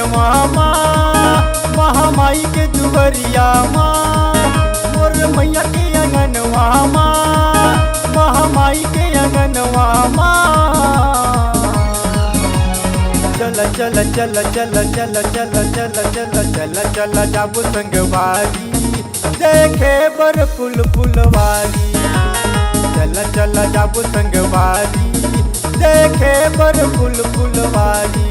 अंगनवा माँ, महामाई के दुवरिया माँ, मोर मैया के अंगनवा माँ, महामाई के अंगनवा माँ। चल चल चल चल चल चल चल चल चल चल जाबू संगवारी, देखे बर फूल फुलवारी। चल चल जाबू संगवारी, देखे बर फूल फुलवारी।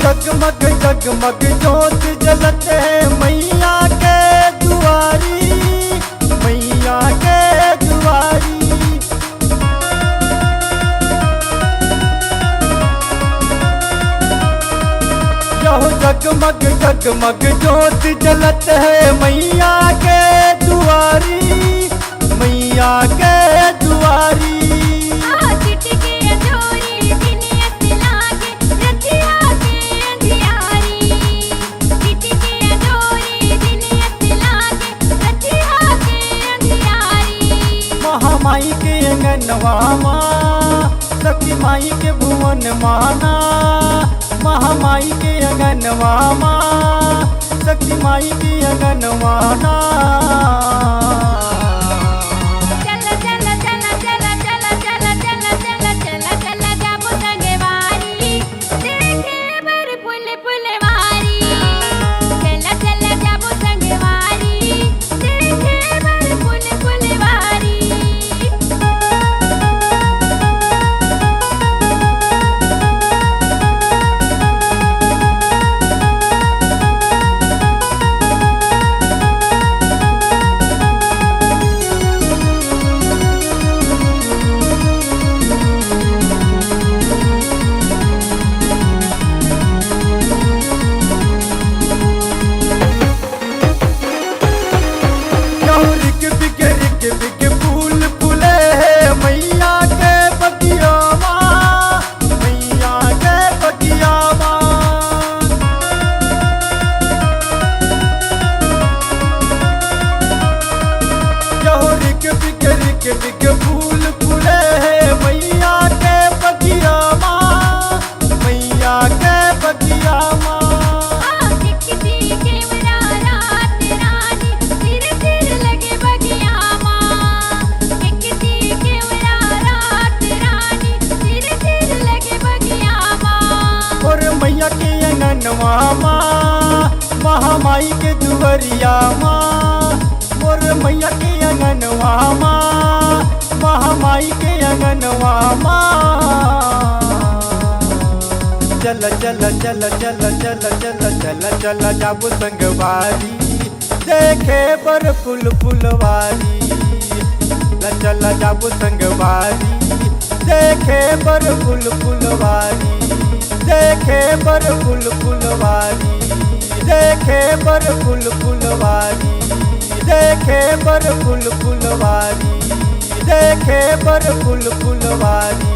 जगमग जगमग जोत जलते मैया के दुआरी, मैया के दुआरी। यहो जगमग जगमग जोत जलते मैया के दुआरी, मैया के दुआरी। महामाई के अंगनवा माँ, शक्ति माई के भुवन माना। महामाई के अंगनवा माँ, शक्ति माई के अंगनवा ना। बिक फूल फूले मैया के बगिया माँ, मैया के बगिया माँ। यहो रिक बिक फूल फूले मैया के बगिया माँ, मैया के बगिया माँ। मैया के अंगनवा माँ, महामाई के दुवरिया माँ, मोर मैया के अंगनवा माँ, महामाई के अंगनवा माँ। चल चल चल चल चल चल चल चल जाबू संगवारी, देखे बर फूल फुलवारी। चल जाबू संगवारी, देखे बर फूल फुलवारी। देखे बर फूल फुलवारी, देखे बर फूल फुलवारी। देखे बर फूल फुलवारी, देखे बर फूल फुलवारी।